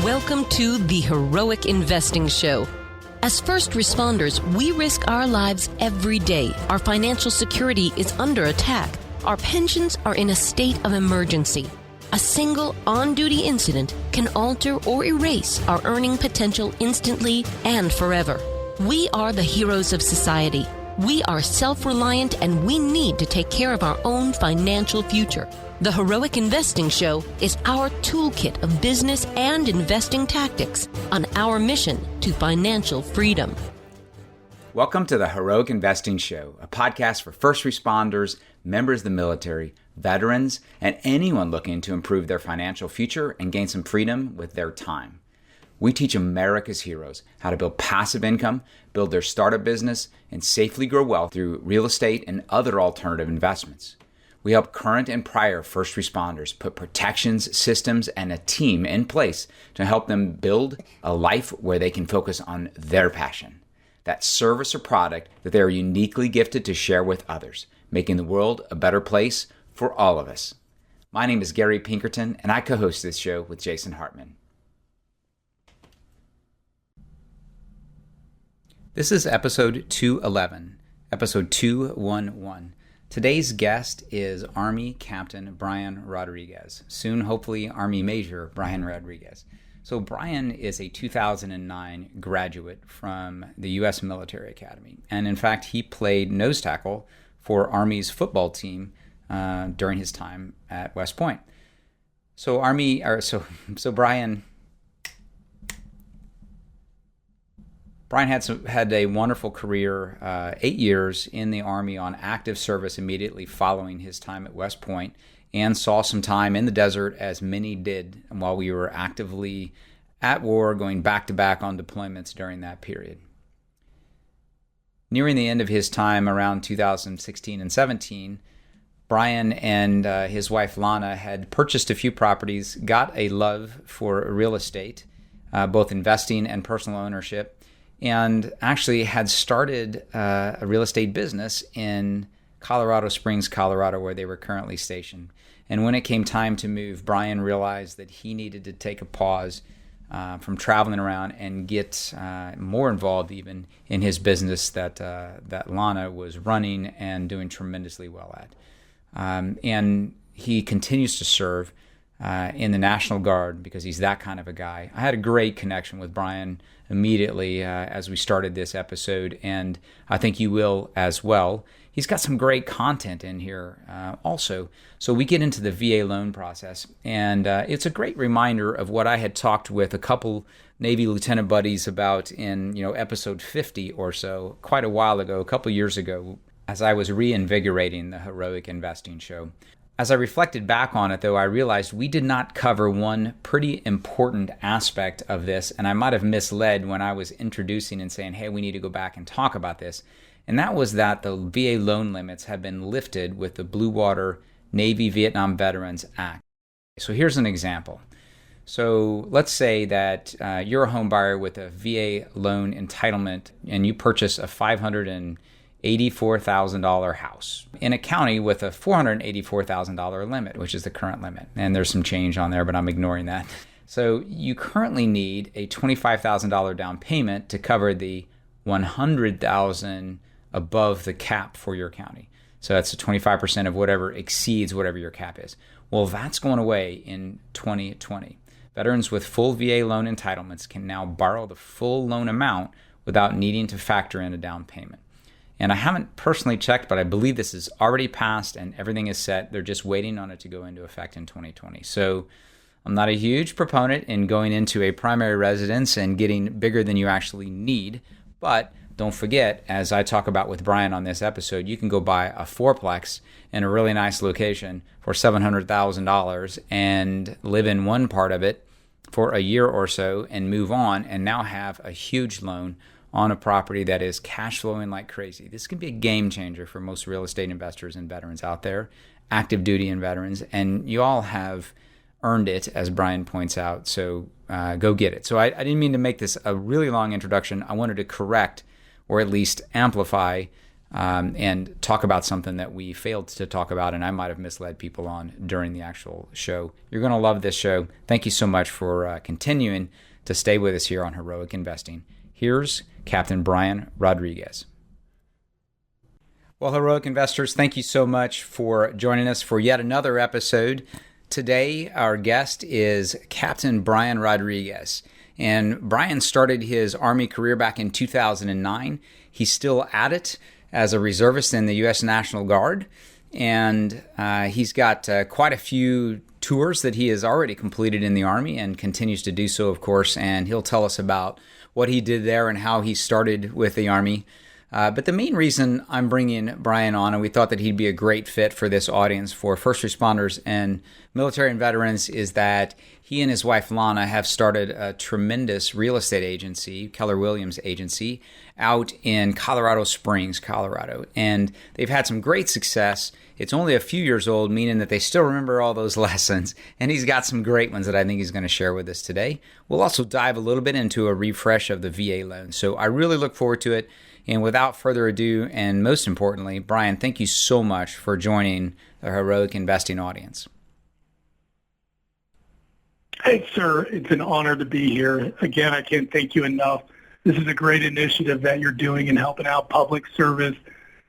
Welcome to the Heroic Investing Show. As first responders, we risk our lives every day. Our financial security is under attack. Our pensions are in a state of emergency. A single on-duty incident can alter or erase our earning potential instantly and forever. We are the heroes of society. We are self-reliant and we need to take care of our own financial future. The Heroic Investing Show is our toolkit of business and investing tactics on our mission to financial freedom. Welcome to the Heroic Investing Show, a podcast for first responders, members of the military, veterans, and anyone looking to improve their financial future and gain some freedom with their time. We teach America's heroes how to build passive income, build their startup business, and safely grow wealth through real estate and other alternative investments. We help current and prior first responders put protections, systems, and a team in place to help them build a life where they can focus on their passion, that service or product that they are uniquely gifted to share with others, making the world a better place for all of us. My name is Gary Pinkerton, and I co-host this show with Jason Hartman. This is episode 211, episode 211. Today's guest is Army Captain Bryan Rodriguez, soon hopefully Army Major Bryan Rodriguez. So Bryan is a 2009 graduate from the U.S. Military Academy, and in fact he played nose tackle for Army's football team during his time at West Point. So Bryan had a wonderful career, 8 years in the Army on active service immediately following his time at West Point, and saw some time in the desert, as many did, while we were actively at war, going back-to-back on deployments during that period. Nearing the end of his time around 2016 and 17, Bryan and his wife Lana had purchased a few properties, got a love for real estate, both investing and personal ownership, and actually had started a real estate business in Colorado Springs, Colorado, where they were currently stationed. And when it came time to move, Bryan realized that he needed to take a pause from traveling around and get more involved even in his business that Lana was running and doing tremendously well at. And he continues to serve in the National Guard because he's that kind of a guy. I had a great connection with Bryan immediately as we started this episode, and I think you will as well. He's got some great content in here also. So we get into the VA loan process, and it's a great reminder of what I had talked with a couple Navy lieutenant buddies about in episode 50 or so, quite a while ago, a couple years ago, as I was reinvigorating the Heroic Investing Show. As I reflected back on it, though, I realized we did not cover one pretty important aspect of this, and I might have misled when I was introducing and saying, hey, we need to go back and talk about this. And that was that the VA loan limits have been lifted with the Blue Water Navy Vietnam Veterans Act. So here's an example. So let's say that you're a home buyer with a VA loan entitlement, and you purchase a $584,000 house in a county with a $484,000 limit, which is the current limit. And there's some change on there, but I'm ignoring that. So you currently need a $25,000 down payment to cover the $100,000 above the cap for your county. So that's 25% of whatever exceeds whatever your cap is. Well, that's going away in 2020. Veterans with full VA loan entitlements can now borrow the full loan amount without needing to factor in a down payment. And I haven't personally checked, but I believe this is already passed and everything is set. They're just waiting on it to go into effect in 2020. So I'm not a huge proponent in going into a primary residence and getting bigger than you actually need. But don't forget, as I talk about with Bryan on this episode, you can go buy a fourplex in a really nice location for $700,000 and live in one part of it for a year or so and move on and now have a huge loan on a property that is cash flowing like crazy. This can be a game changer for most real estate investors and veterans out there, active duty and veterans, and you all have earned it, as Bryan points out, so go get it. So I didn't mean to make this a really long introduction. I wanted to correct or at least amplify and talk about something that we failed to talk about and I might have misled people on during the actual show. You're going to love this show. Thank you so much for continuing to stay with us here on Heroic Investing. Here's Captain Bryan Rodriguez. Well, Heroic Investors, thank you so much for joining us for yet another episode. Today, our guest is Captain Bryan Rodriguez. And Bryan started his Army career back in 2009. He's still at it as a reservist in the U.S. National Guard. And he's got quite a few tours that he has already completed in the Army and continues to do so, of course. And he'll tell us about what he did there and how he started with the Army. But the main reason I'm bringing Bryan on, and we thought that he'd be a great fit for this audience for first responders and military and veterans, is that he and his wife Lana have started a tremendous real estate agency, Keller Williams Agency, out in Colorado Springs, Colorado. And they've had some great success. It's only a few years old, meaning that they still remember all those lessons. And he's got some great ones that I think he's going to share with us today. We'll also dive a little bit into a refresh of the VA loan. So I really look forward to it. And without further ado, and most importantly, Bryan, thank you so much for joining the Heroic Investing audience. Hey, sir, it's an honor to be here. Again, I can't thank you enough. This is a great initiative that you're doing in helping out public service,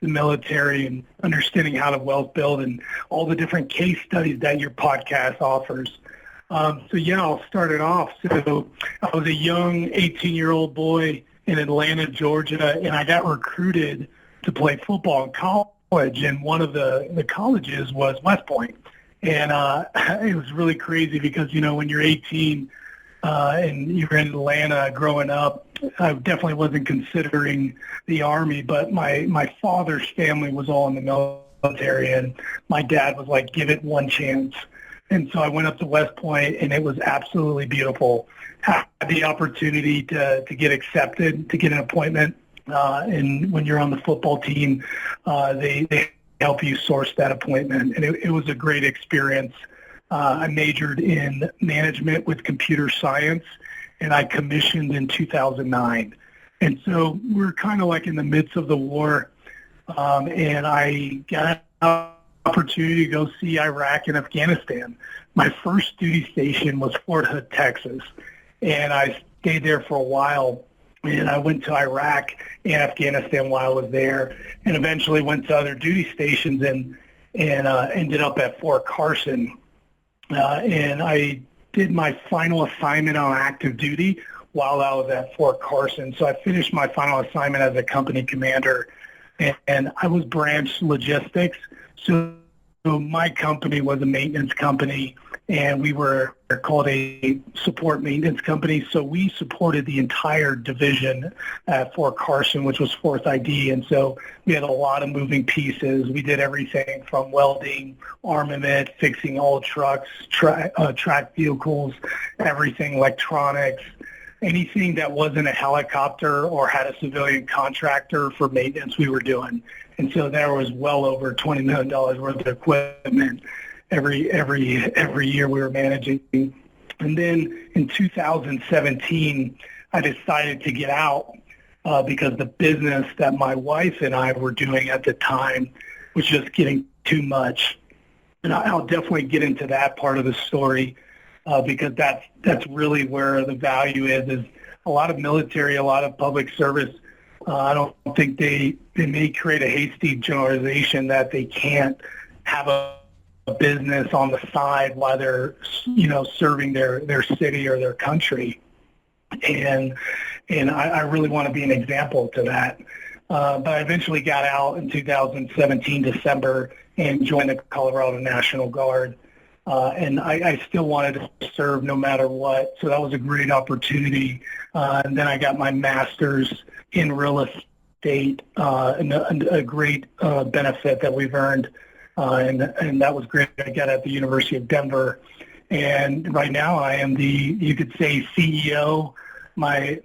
the military, and understanding how to wealth build and all the different case studies that your podcast offers. I'll start it off. So I was a young 18-year-old boy in Atlanta, Georgia, and I got recruited to play football in college, and one of the colleges was West Point. And it was really crazy because, when you're 18 and you're in Atlanta growing up, I definitely wasn't considering the Army, but my father's family was all in the military, and my dad was like, give it one chance. And so I went up to West Point, and it was absolutely beautiful. Had the opportunity to get accepted, to get an appointment, and when you're on the football team, they help you source that appointment. And it was a great experience. I majored in management with computer science, and I commissioned in 2009. And so we're kind of like in the midst of the war, and I got an opportunity to go see Iraq and Afghanistan. My first duty station was Fort Hood, Texas, and I stayed there for a while. And I went to Iraq and Afghanistan while I was there, and eventually went to other duty stations and ended up at Fort Carson. And I did my final assignment on active duty while I was at Fort Carson. So I finished my final assignment as a company commander, and I was branch logistics. So my company was a maintenance company, and we were called a support maintenance company. So we supported the entire division at Fort Carson, which was 4th ID. And so we had a lot of moving pieces. We did everything from welding, armament, fixing all trucks, track vehicles, everything, electronics, anything that wasn't a helicopter or had a civilian contractor for maintenance we were doing. And so there was well over $20 million worth of equipment every year we were managing. And then in 2017, I decided to get out because the business that my wife and I were doing at the time was just getting too much. And I'll definitely get into that part of the story because that's really where the value is a lot of military, a lot of public service. I don't think they may create a hasty generalization that they can't have a business on the side while they're, serving their city or their country. And I really want to be an example to that. But I eventually got out in 2017, December, and joined the Colorado National Guard. And I still wanted to serve no matter what. So that was a great opportunity. And then I got my master's in real estate, and a great benefit that we've earned. And that was great. I got at the University of Denver. And right now I am you could say CEO. I'm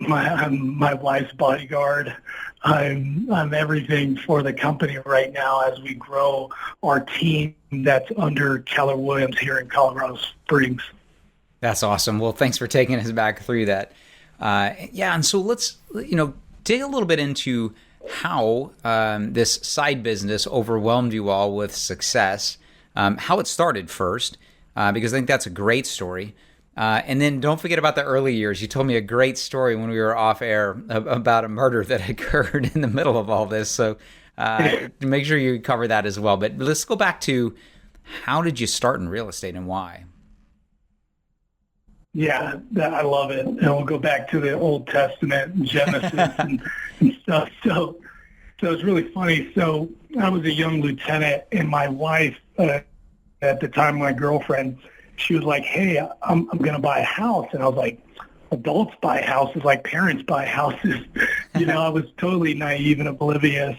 my wife's bodyguard. I'm everything for the company right now as we grow our team that's under Keller Williams here in Colorado Springs. That's awesome. Well, thanks for taking us back through that. And so let's dig a little bit into how this side business overwhelmed you all with success, how it started first, because I think that's a great story. And then don't forget about the early years. You told me a great story when we were off air about a murder that occurred in the middle of all this. So make sure you cover that as well. But let's go back to, how did you start in real estate and why? Yeah, I love it. And we'll go back to the Old Testament and Genesis and stuff. So it's really funny. So I was a young lieutenant, and my wife, at the time, my girlfriend, she was like, hey, I'm going to buy a house. And I was like, adults buy houses like parents buy houses. I was totally naive and oblivious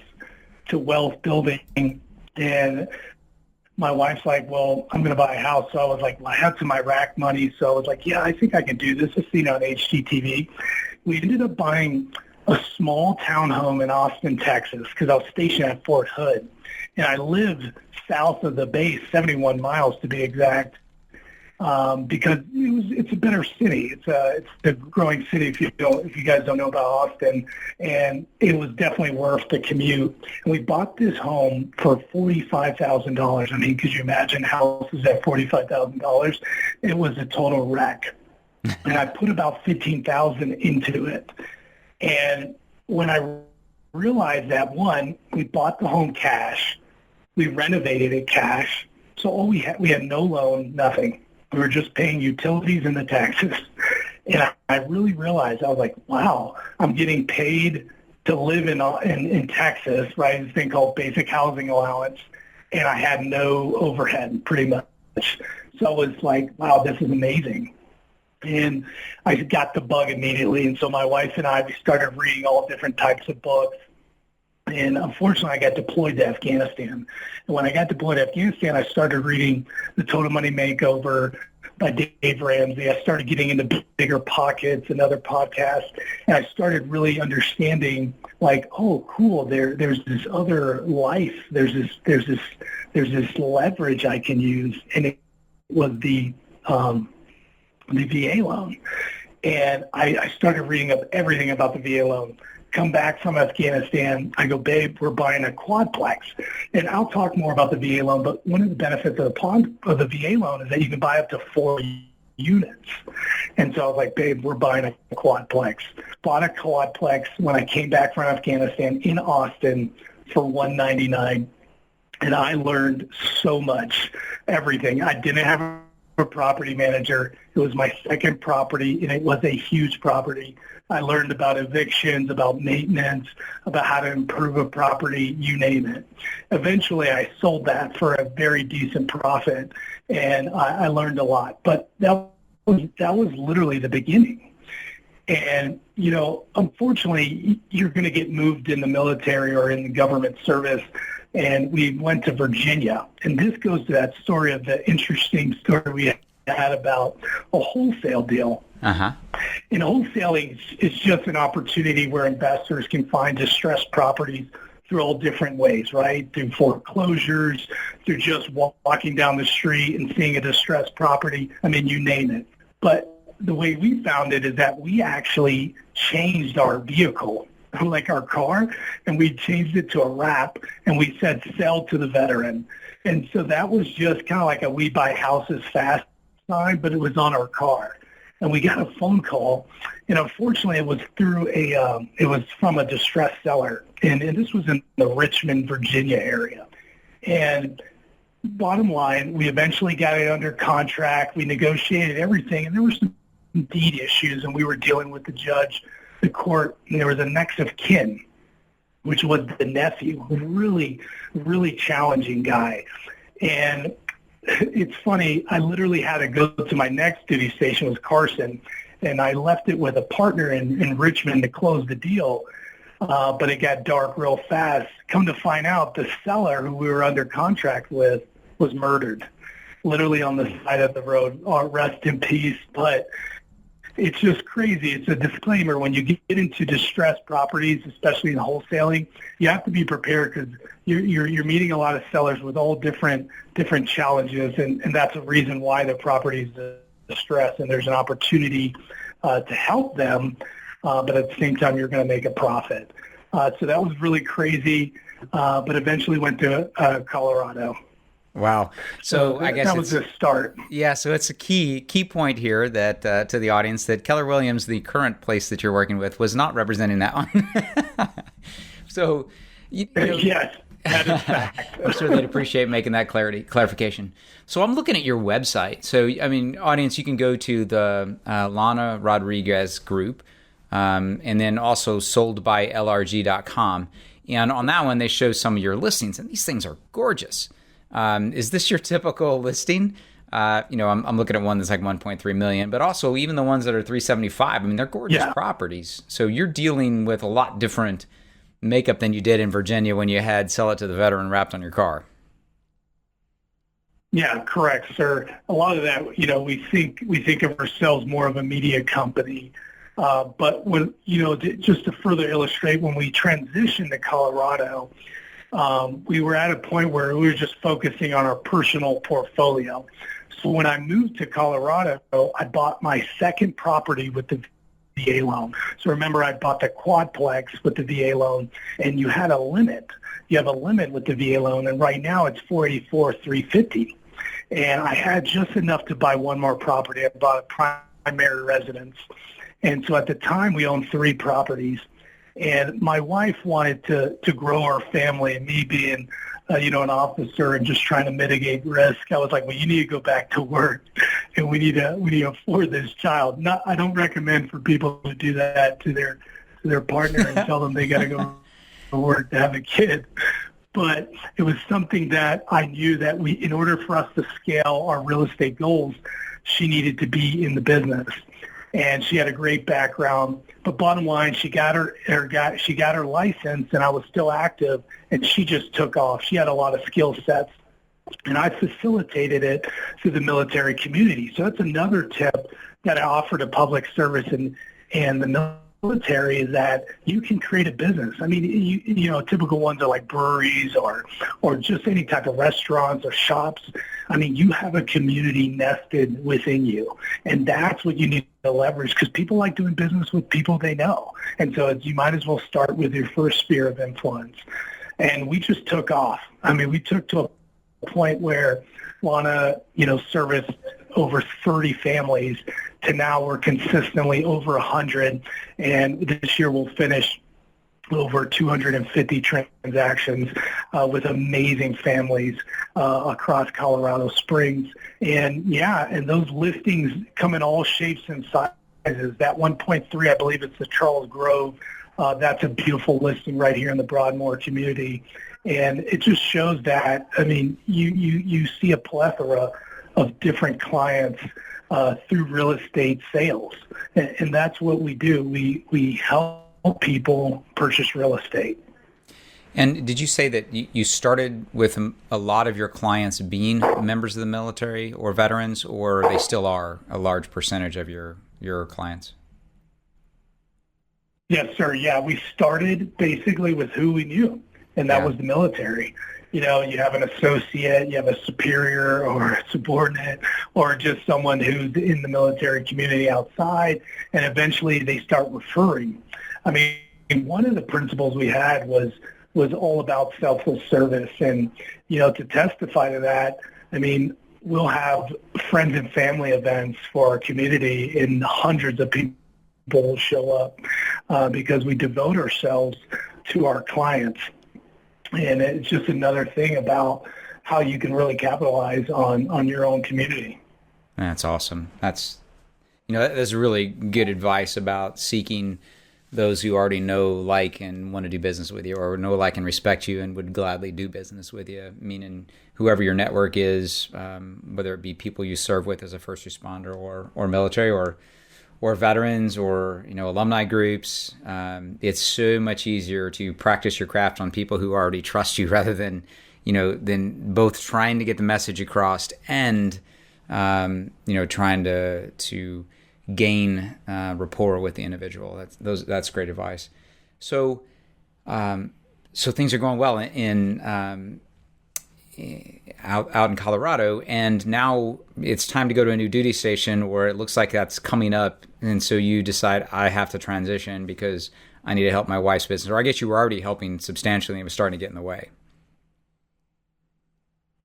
to wealth building. And my wife's like, well, I'm going to buy a house. So I was like, well, I had some Iraq money. So I was like, yeah, I think I can do this. I've seen it on HGTV. We ended up buying a small townhome in Austin, Texas, because I was stationed at Fort Hood. And I lived south of the base, 71 miles to be exact. Because it's a better city. It's a growing city if you guys don't know about Austin, and it was definitely worth the commute. And we bought this home for $45,000. I mean, could you imagine houses at $45,000? It was a total wreck. And I put about $15,000 into it. And when I realized that, one, we bought the home cash, we renovated it cash, so we had no loan, nothing. We were just paying utilities and the taxes. And I really realized, I was like, wow, I'm getting paid to live in Texas, right? This thing called basic housing allowance. And I had no overhead, pretty much. So I was like, wow, this is amazing. And I got the bug immediately. And so my wife and I, we started reading all different types of books. And unfortunately, I got deployed to Afghanistan. And when I got deployed to Afghanistan, I started reading The Total Money Makeover by Dave Ramsey. I started getting into Bigger Pockets and other podcasts. And I started really understanding, like, oh, cool, there's this other life. There's this leverage I can use. And it was the VA loan. And I started reading up everything about the VA loan. Come back from Afghanistan, I go, babe, we're buying a quadplex. And I'll talk more about the VA loan, but one of the benefits of the VA loan is that you can buy up to 4 units. And so I was like, babe, we're buying a quadplex. Bought a quadplex when I came back from Afghanistan in Austin for $199. And I learned so much, everything. I didn't have a property manager. It was my second property, and it was a huge property. I learned about evictions, about maintenance, about how to improve a property, you name it. Eventually, I sold that for a very decent profit, and I learned a lot. But that was literally the beginning. And, unfortunately, you're going to get moved in the military or in the government service. And we went to Virginia. And this goes to that story of the interesting story we had about a wholesale deal. Uh-huh. And wholesaling is just an opportunity where investors can find distressed properties through all different ways, right? Through foreclosures, through just walking down the street and seeing a distressed property. I mean, you name it. But the way we found it is that we actually changed our vehicle, like our car, and we changed it to a wrap, and we said sell to the veteran. And so that was just kind of like a we buy houses fast sign, but it was on our car. And we got a phone call, and unfortunately it was through it was from a distressed seller. And this was in the Richmond, Virginia area. And bottom line, we eventually got it under contract. We negotiated everything, and there were some deed issues, and we were dealing with the judge, the court, and there was a next of kin, which was the nephew, a really, really challenging guy. And it's funny, I literally had to go to my next duty station, was Carson, and I left it with a partner in Richmond to close the deal, but it got dark real fast. Come to find out, the seller who we were under contract with was murdered, literally on the side of the road. Rest in peace, but it's just crazy. It's a disclaimer. When you get into distressed properties, especially in wholesaling, you have to be prepared because you're meeting a lot of sellers with all different challenges, and that's a reason why the property is distressed, and there's an opportunity to help them, but at the same time, you're going to make a profit. So that was really crazy, but eventually went to Colorado. Wow. So I guess that was the start. Yeah. So it's a key point here that to the audience that Keller Williams, the current place that you're working with, was not representing that one. So, yes, that is fact. I'm sure they'd appreciate making that clarification. So I'm looking at your website. So, I mean, audience, you can go to the Lana Rodriguez group, and then also soldbylrg.com. And on that one, they show some of your listings, and these things are gorgeous. Is this your typical listing? I'm looking at one that's like 1.3 million, but also even the ones that are 375. I mean, they're gorgeous properties. So you're dealing with a lot different makeup than you did in Virginia when you had sell it to the veteran wrapped on your car. Yeah, correct, sir. A lot of that, we think of ourselves more of a media company. But when, just to further illustrate, when we transitioned to Colorado, we were at a point where we were just focusing on our personal portfolio. So when I moved to Colorado, I bought my second property with the VA loan. So remember, I bought the quadplex with the VA loan, and you had a limit. You have a limit with the VA loan, and right now it's 484,350. And I had just enough to buy one more property. I bought a primary residence. And so at the time, we owned 3 properties. And my wife wanted to grow our family, and me being, an officer and just trying to mitigate risk. I was like, well, you need to go back to work, and we need to afford this child. I don't recommend for people to do that to their partner and tell them they got to go to work to have a kid. But it was something that I knew that in order for us to scale our real estate goals, she needed to be in the business. And she had a great background, but bottom line, she got her license, and I was still active, and she just took off. She had a lot of skill sets, and I facilitated it through the military community. So that's another tip that I offer to public service and the military, is that you can create a business. I mean, typical ones are like breweries or just any type of restaurants or shops. I mean, you have a community nested within you, and that's what you need to leverage, because people like doing business with people they know. And so you might as well start with your first sphere of influence. And we just took off. I mean, we took to a point where Lana, serviced over 30 families to now we're consistently over 100. And this year we'll finish over 250 transactions with amazing families across Colorado Springs. And those listings come in all shapes and sizes. That 1.3, I believe it's the Charles Grove. That's a beautiful listing right here in the Broadmoor community. And it just shows that, I mean, you see a plethora of different clients through real estate sales. And that's what we do. We help people purchase real estate. And did you say that you started with a lot of your clients being members of the military or veterans, or they still are a large percentage of your clients? Yes, sir. Yeah, we started basically with who we knew, and that was the military. You have an associate, you have a superior or a subordinate, or just someone who's in the military community outside, and eventually they start referring. I mean, one of the principles we had was all about selfless service. And, to testify to that, I mean, we'll have friends and family events for our community, and hundreds of people will show up because we devote ourselves to our clients. And it's just another thing about how you can really capitalize on your own community. That's awesome. That's really good advice about seeking those who already know, like, and want to do business with you, or know, like, and respect you and would gladly do business with you, meaning whoever your network is, whether it be people you serve with as a first responder or military or veterans or, alumni groups. It's so much easier to practice your craft on people who already trust you rather than both trying to get the message across and, trying to gain rapport with the individual. That's great advice. So things are going well out in Colorado, and now it's time to go to a new duty station where it looks like that's coming up, and so you decide, I have to transition because I need to help my wife's business. Or I guess you were already helping substantially and it was starting to get in the way.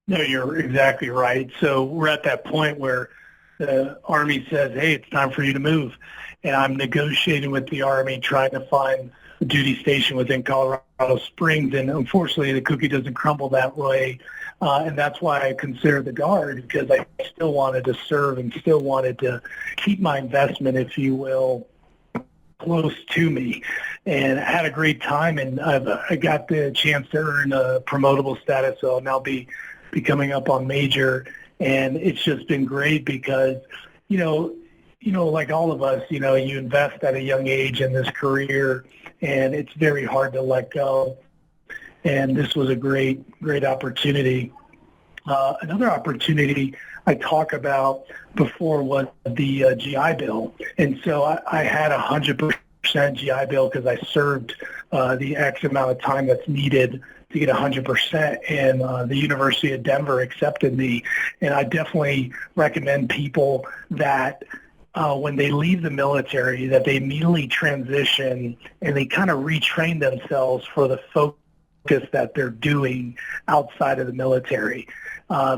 No, you're exactly right. So we're at that point where the Army says, hey, it's time for you to move. And I'm negotiating with the Army, trying to find a duty station within Colorado Springs. And unfortunately, the cookie doesn't crumble that way. And that's why I consider the Guard, because I still wanted to serve and still wanted to keep my investment, if you will, close to me. And I had a great time, and I got the chance to earn a promotable status, so I'll now be coming up on major. And it's just been great because, like all of us, you invest at a young age in this career, and it's very hard to let go. And this was a great great opportunity. Another opportunity I talk about before was the GI Bill. And so I had 100% GI Bill because I served the X amount of time that's needed to get 100%, and the University of Denver accepted me. And I definitely recommend people that when they leave the military, that they immediately transition and they kind of retrain themselves for the focus that they're doing outside of the military.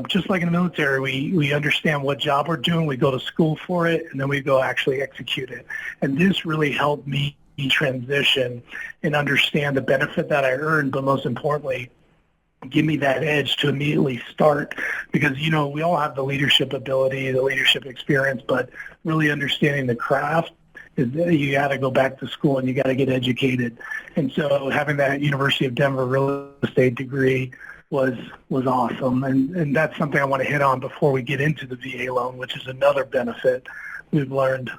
Just like in the military, we understand what job we're doing, we go to school for it, and then we go actually execute it. And this really helped me transition and understand the benefit that I earned, but most importantly, give me that edge to immediately start, because, we all have the leadership ability, the leadership experience, but really understanding the craft is that you got to go back to school and you got to get educated. And so having that University of Denver real estate degree was awesome. And that's something I want to hit on before we get into the VA loan, which is another benefit we've learned.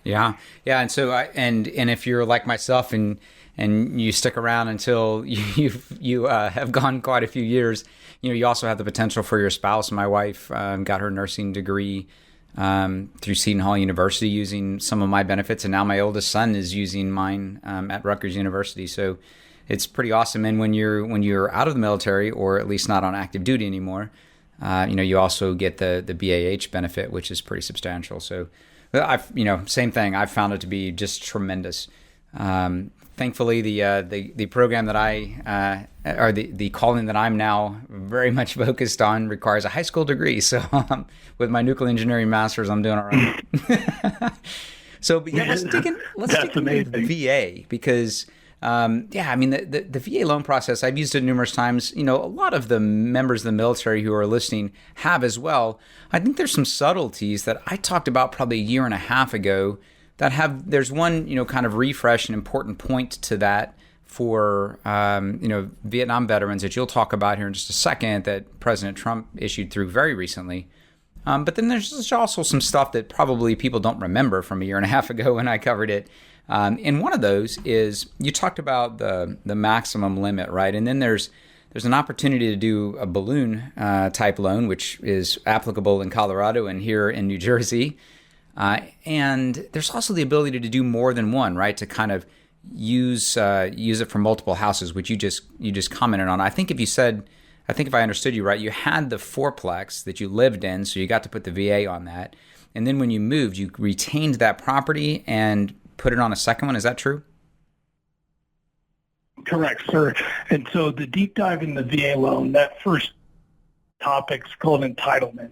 Yeah. And so and if you're like myself and you stick around until you have gone quite a few years, you also have the potential for your spouse. My wife got her nursing degree through Seton Hall University using some of my benefits, and now my oldest son is using mine at Rutgers University. So it's pretty awesome. And when you're out of the military, or at least not on active duty anymore, you also get the BAH benefit, which is pretty substantial. So same thing. I've found it to be just tremendous. Thankfully, the program that or the calling that I'm now very much focused on requires a high school degree. So with my nuclear engineering master's, I'm doing all right. So let's dig into VA, because the VA loan process, I've used it numerous times. A lot of the members of the military who are listening have as well. I think there's some subtleties that I talked about probably a year and a half ago there's one, kind of refresh and important point to that for, Vietnam veterans that you'll talk about here in just a second that President Trump issued through very recently. But then there's also some stuff that probably people don't remember from a year and a half ago when I covered it. And one of those is you talked about the maximum limit, right? And then there's an opportunity to do a balloon type loan, which is applicable in Colorado and here in New Jersey. And there's also the ability to do more than one, right? To kind of use it for multiple houses, which you just commented on. I think if I understood you right, you had the fourplex that you lived in, so you got to put the VA on that. And then when you moved, you retained that property and put it on a second one. Is that true? Correct, sir. And so the deep dive in the VA loan, that first topic's called entitlement.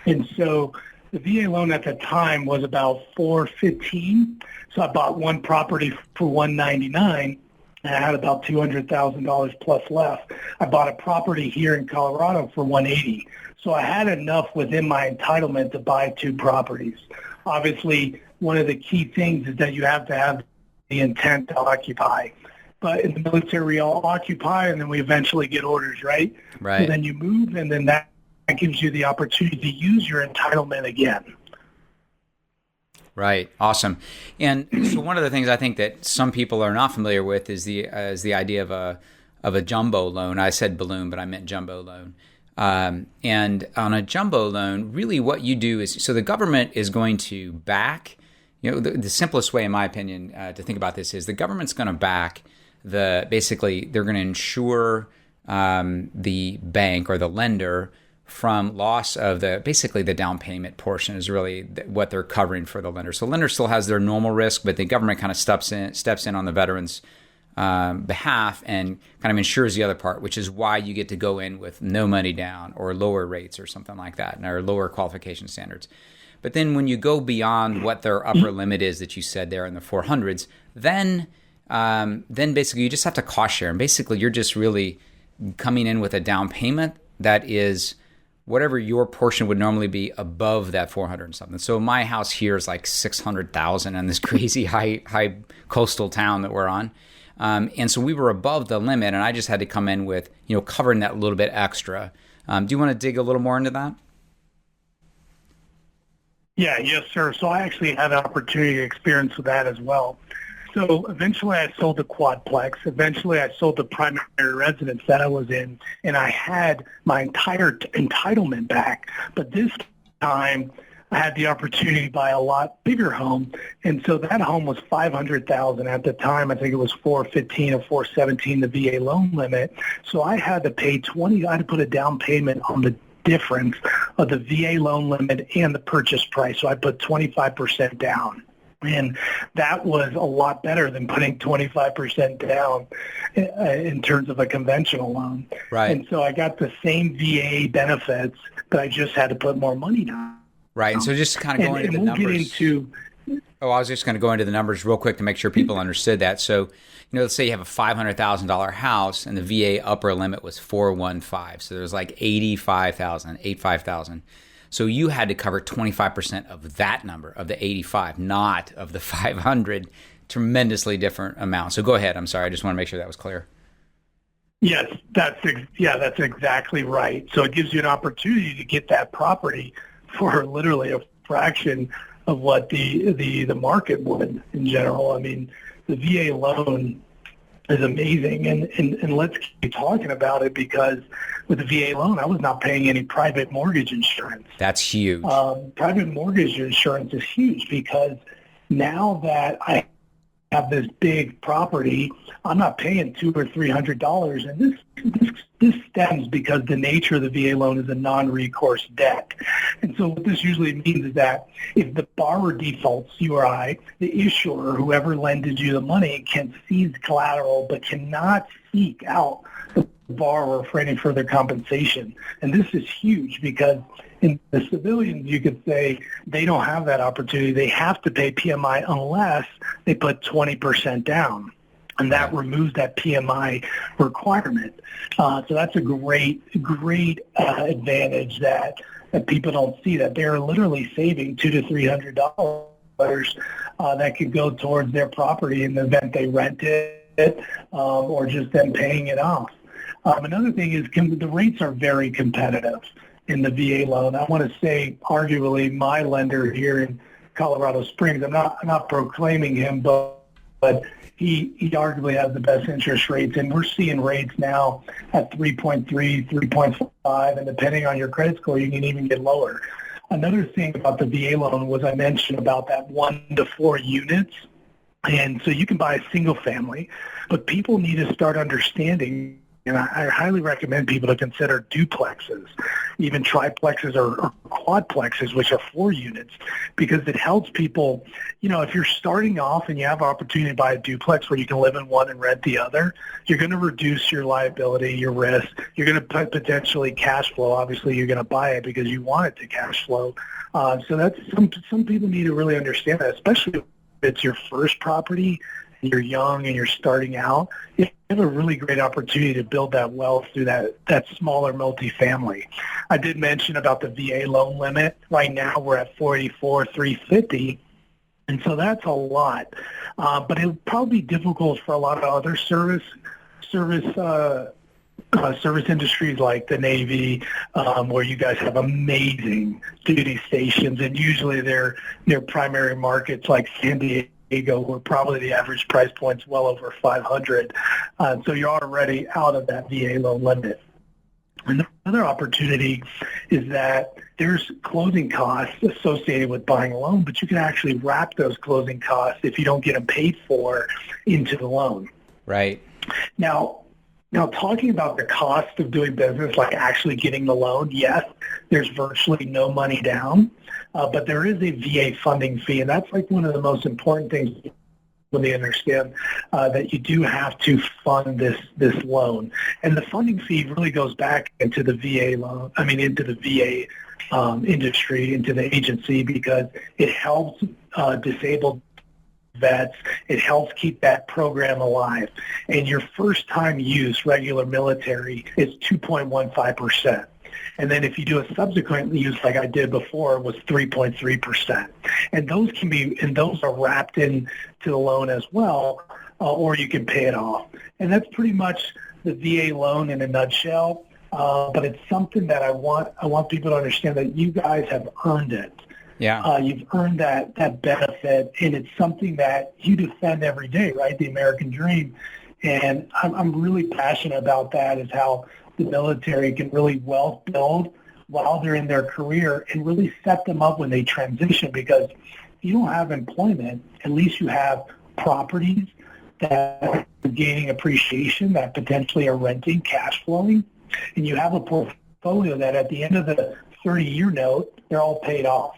And so the VA loan at the time was about $415. So I bought one property for $199, and I had about $200,000 plus left. I bought a property here in Colorado for $180. So I had enough within my entitlement to buy two properties. Obviously, one of the key things is that you have to have the intent to occupy. But in the military, we all occupy, and then we eventually get orders, right? Right. So then you move, and then that gives you the opportunity to use your entitlement again. Right. Awesome. And so one of the things I think that some people are not familiar with is the idea of a jumbo loan. I said balloon, but I meant jumbo loan. And on a jumbo loan, really what you do is, so the government is going to back, the simplest way, in my opinion, to think about this is the government's going to back basically they're going to insure the bank or the lender from loss of basically the down payment portion is really what they're covering for the lender. So lender still has their normal risk, but the government kind of steps in on the veterans' behalf and kind of insures the other part, which is why you get to go in with no money down or lower rates or something like that, or lower qualification standards. But then when you go beyond what their upper limit is that you said there in the 400s, then basically you just have to cost share. And basically you're just really coming in with a down payment that is whatever your portion would normally be above that 400 and something. So my house here is like 600,000 in this crazy high coastal town that we're on. And so we were above the limit, and I just had to come in with, covering that little bit extra. Do you want to dig a little more into that? Yeah, yes, sir. So I actually had an opportunity to experience with that as well. So eventually I sold the quadplex. Eventually I sold the primary residence that I was in, and I had my entire entitlement back. But this time I had the opportunity to buy a lot bigger home, and so that home was $500,000 at the time. I think it was $415 or $417 the VA loan limit. So I had to pay I had to put a down payment on the difference of the VA loan limit and the purchase price. So I put 25% down. And that was a lot better than putting 25% down in terms of a conventional loan. Right. And so I got the same VA benefits, but I just had to put more money down. Right. And so just kind of going into the numbers. I was just going to go into the numbers real quick to make sure people understood that. So, let's say you have a $500,000 house and the VA upper limit was 415. So there's like 85,000. So you had to cover 25% of that number, of the 85, not of the 500. Tremendously different amount. So go ahead. I'm sorry. I just want to make sure that was clear. Yes, that's exactly right. So it gives you an opportunity to get that property for literally a fraction of what the market would in general. I mean, the VA loan is amazing, and let's keep talking about it, because with the VA loan, I was not paying any private mortgage insurance. That's huge. Private mortgage insurance is huge, because now that I have this big property, I'm not paying $200 or $300, and this stems because the nature of the VA loan is a non-recourse debt. And so what this usually means is that if the borrower defaults, you or I, the issuer, whoever lended you the money, can seize collateral but cannot seek out the borrower for any further compensation. And this is huge, because in the civilians, you could say they don't have that opportunity. They have to pay PMI unless they put 20% down. And that removes that PMI requirement. So that's a great advantage that people don't see, that they're literally saving $200 to $300 that could go towards their property in the event they rent it or just them paying it off. Another thing is the rates are very competitive in the VA loan. I want to say arguably my lender here in Colorado Springs, I'm not proclaiming him, but he arguably has the best interest rates, and we're seeing rates now at 3.3, 3.5, and depending on your credit score, you can even get lower. Another thing about the VA loan was I mentioned about that 1 to 4 units, and so you can buy a single family, but people need to start understanding, and I highly recommend people to consider duplexes, even triplexes or quadplexes, which are 4 units, because it helps people. If you're starting off and you have an opportunity to buy a duplex where you can live in one and rent the other, you're going to reduce your liability, your risk. You're going to potentially cash flow. Obviously, you're going to buy it because you want it to cash flow. So that's some people need to really understand that, especially if it's your first property, you're young and you're starting out. You have a really great opportunity to build that wealth through that smaller multifamily. I did mention about the VA loan limit. Right now we're at $44,350, and so that's a lot. But it would probably be difficult for a lot of other service industries like the Navy, where you guys have amazing duty stations, and usually they're near primary markets like San Diego, where probably the average price point's well over $500. So you're already out of that VA loan limit. Another opportunity is that there's closing costs associated with buying a loan, but you can actually wrap those closing costs, if you don't get them paid for, into the loan. Right. Now, Now, talking about the cost of doing business, like actually getting the loan, yes, there's virtually no money down, but there is a VA funding fee, and that's like one of the most important things when they understand that you do have to fund this loan. And the funding fee really goes back into the VA into the VA industry, into the agency, because it helps disabled vets. It helps keep that program alive. And your first time use, regular military, is 2.15%. And then if you do a subsequent use like I did before, it was 3.3%. And those are wrapped into the loan as well, or you can pay it off. And that's pretty much the VA loan in a nutshell. But it's something that I want people to understand that you guys have earned it. Yeah. You've earned that benefit, and it's something that you defend every day, right? The American dream. And I'm really passionate about that, is how the military can really wealth build while they're in their career and really set them up when they transition, because if you don't have employment, at least you have properties that are gaining appreciation, that potentially are renting, cash flowing, and you have a portfolio that at the end of the 30-year note, they're all paid off.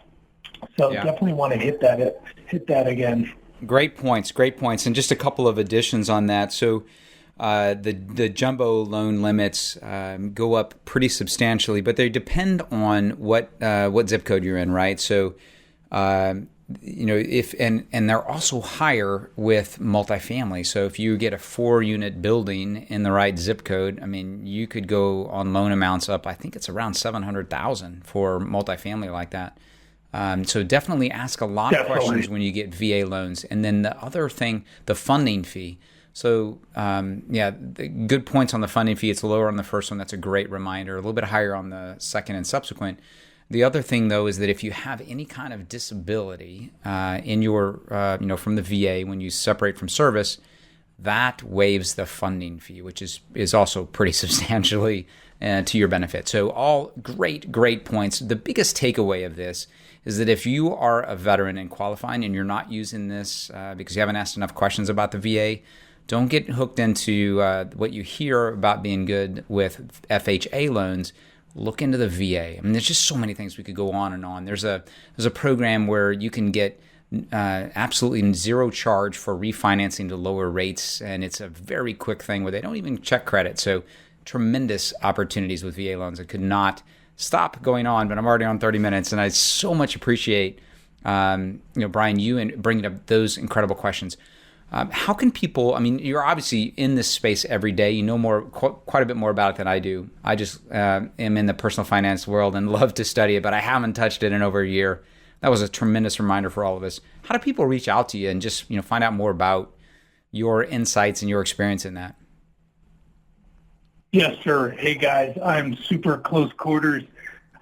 So definitely want to hit that again. Great points. And just a couple of additions on that. So the jumbo loan limits go up pretty substantially, but they depend on what zip code you're in, right? So if they're also higher with multifamily. So if you get a 4-unit building in the right zip code, I mean, you could go on loan amounts up. I think it's around $700,000 for multifamily like that. So definitely ask a lot of questions when you get VA loans. And then the other thing, the funding fee. So good points on the funding fee. It's lower on the first one. That's a great reminder. A little bit higher on the second and subsequent. The other thing, though, is that if you have any kind of disability in your, from the VA when you separate from service, that waives the funding fee, which is also pretty substantially to your benefit. So all great points. The biggest takeaway of this is that if you are a veteran and qualifying and you're not using this because you haven't asked enough questions about the VA, don't get hooked into what you hear about being good with FHA loans. Look into the VA. I mean, there's just so many things we could go on and on. There's a program where you can get absolutely zero charge for refinancing to lower rates, and it's a very quick thing where they don't even check credit. So tremendous opportunities with VA loans. I could not stop going on, but I'm already on 30 minutes, and I so much appreciate Bryan, you and bringing up those incredible questions. How can people, I mean, you're obviously in this space every day. You know quite a bit more about it than I do. I just am in the personal finance world and love to study it, but I haven't touched it in over a year. That was a tremendous reminder for all of us. How do people reach out to you and just find out more about your insights and your experience in that? Yes, sir. Hey, guys, I'm super close quarters.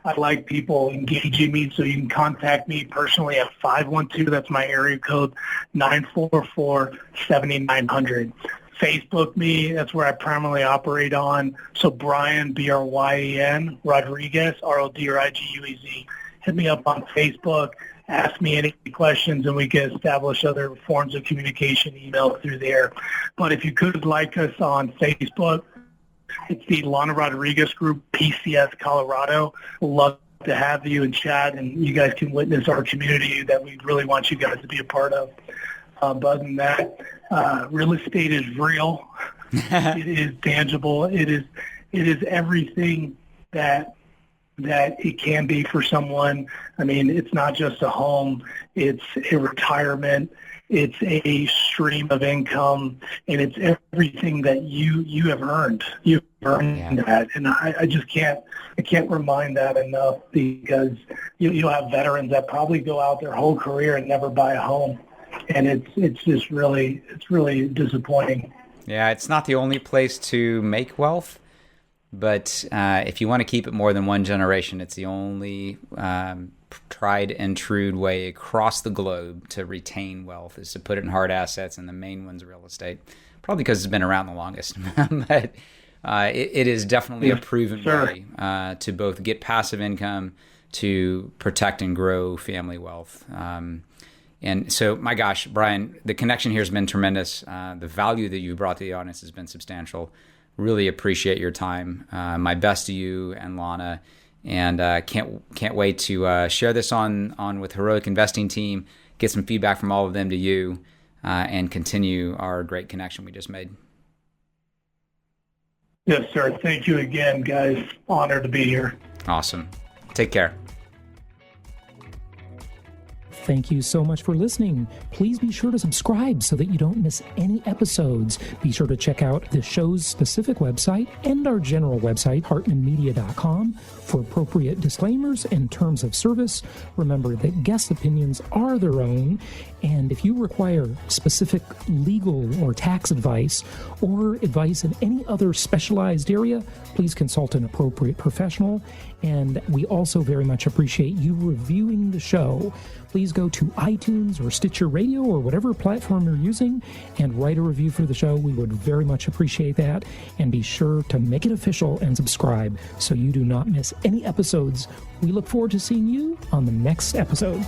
I like people engaging me, so you can contact me personally at 512, that's my area code, 944-7900. Facebook me, that's where I primarily operate on. So Bryan, Bryan, Rodriguez, Rodriguez. Hit me up on Facebook, ask me any questions, and we can establish other forms of communication, email through there. But if you could like us on Facebook, it's the Lana Rodriguez Group, PCS Colorado. We'd love to have you and chat, and you guys can witness our community that we really want you guys to be a part of. But other than that, real estate is real. It is tangible. It is everything that it can be for someone. I mean, it's not just a home. It's a retirement. It's a stream of income, and it's everything that you have earned. You've earned that, and I can't remind that enough, because you'll have veterans that probably go out their whole career and never buy a home, and it's really disappointing. Yeah, it's not the only place to make wealth, but if you want to keep it more than one generation, it's the only tried and true way across the globe to retain wealth is to put it in hard assets, and the main one's real estate. Probably because it's been around the longest, but it is definitely a proven way to both get passive income, to protect and grow family wealth. And so, my gosh, Bryan, the connection here has been tremendous. The value that you brought to the audience has been substantial. Really appreciate your time. My best to you and Lana, and can't wait to share this on with Heroic Investing team, get some feedback from all of them to you, and continue our great connection we just made. Yes, sir. Thank you again, guys. Honored to be here. Awesome. Take care. Thank you so much for listening. Please be sure to subscribe so that you don't miss any episodes. Be sure to check out the show's specific website and our general website, hartmanmedia.com, for appropriate disclaimers and terms of service. Remember that guest opinions are their own, and if you require specific legal or tax advice or advice in any other specialized area, please consult an appropriate professional. And we also very much appreciate you reviewing the show. Please go to iTunes or Stitcher Radio or whatever platform you're using and write a review for the show. We would very much appreciate that. And be sure to make it official and subscribe so you do not miss any episodes. We look forward to seeing you on the next episode.